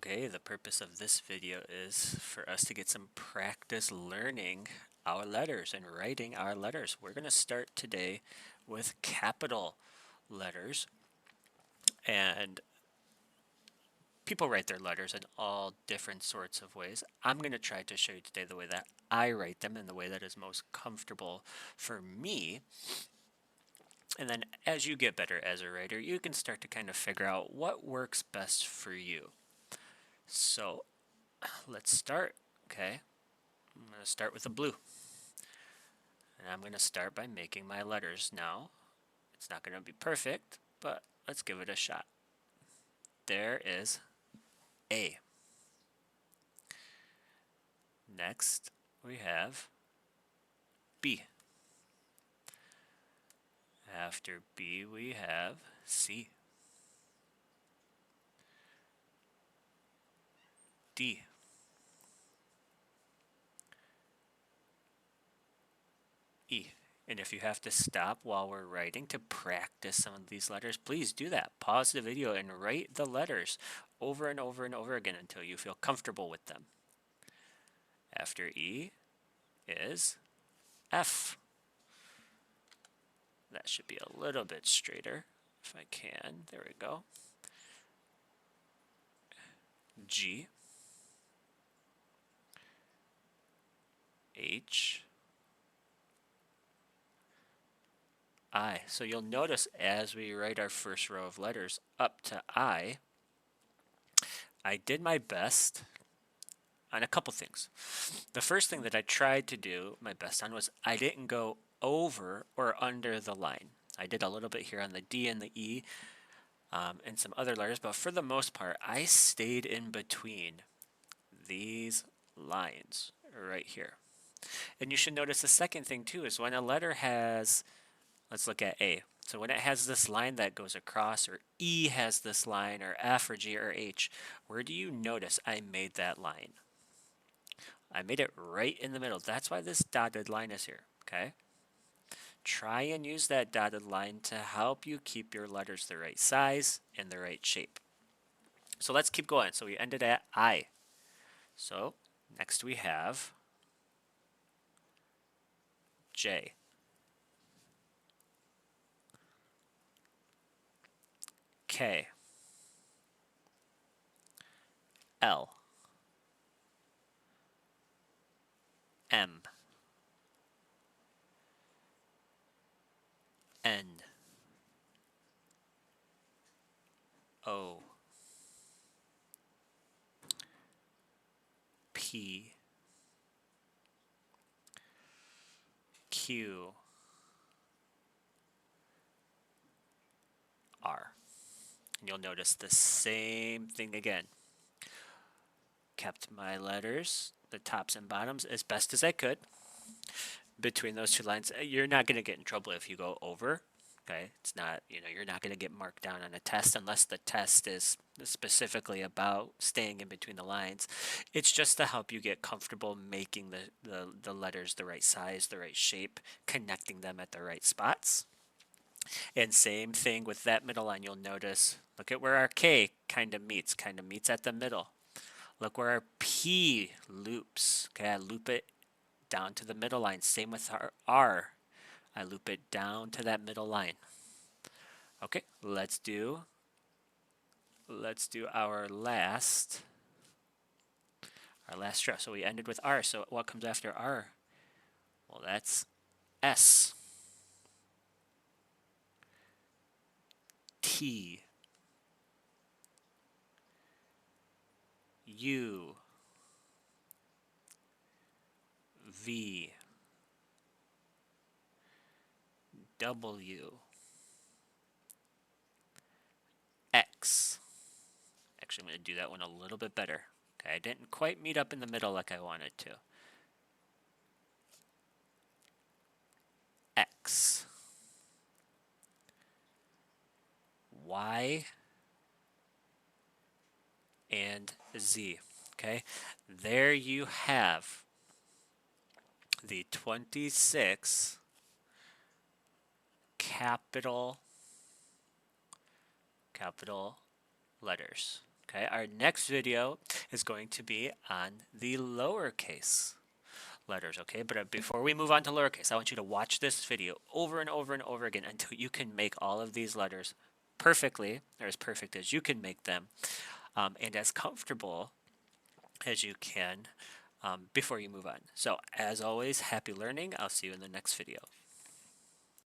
Okay, the purpose of this video is for us to get some practice learning our letters and writing our letters. We're going to start today with capital letters, and people write their letters in all different sorts of ways. I'm going to try to show you today the way that I write them and the way that is most comfortable for me. And then as you get better as a writer, you can start to kind of figure out what works best for you. So let's start, okay? I'm going to start with the blue. And I'm going to start by making my letters now. It's not going to be perfect, but let's give it a shot. There is A. Next, we have B. After B, we have C. D. E. And if you have to stop while we're writing to practice some of these letters, please do that. Pause the video and write the letters over and over and over again until you feel comfortable with them. After E is F. That should be a little bit straighter if I can. There we go. G. H. I. So you'll notice as we write our first row of letters up to I did my best on a couple things. The first thing that I tried to do my best on was I didn't go over or under the line. I did a little bit here on the D and the E and some other letters, but for the most part, I stayed in between these lines right here. And you should notice the second thing too is when a letter has, let's look at A. So when it has this line that goes across, or E has this line, or F or G or H, where do you notice I made that line? I made it right in the middle. That's why this dotted line is here, okay? Try and use that dotted line to help you keep your letters the right size and the right shape. So let's keep going. So we ended at I. So next we have J. K. L. M. N. O. P. Q. R. And you'll notice the same thing again. Kept my letters, the tops and bottoms, as best as I could between those two lines. You're not going to get in trouble if you go over. Okay, it's not, you're not going to get marked down on a test unless the test is specifically about staying in between the lines. It's just to help you get comfortable making the letters the right size, the right shape, connecting them at the right spots. And same thing with that middle line. You'll notice, look at where our K kind of meets at the middle. Look where our P loops. Okay, I loop it down to the middle line. Same with our R. I loop it down to that middle line. Okay, let's do our last row. So we ended with R. So what comes after R? Well, that's S. T. U. V. W. X. Actually, I'm going to do that one a little bit better. Okay, I didn't quite meet up in the middle like I wanted to. X. Y. And Z. Okay, there you have the 26 capital letters. Okay, our next video is going to be on the lowercase letters, okay? But before we move on to lowercase, I want you to watch this video over and over and over again until you can make all of these letters perfectly, or as perfect as you can make them, and as comfortable as you can before you move on. So as always, happy learning. I'll see you in the next video.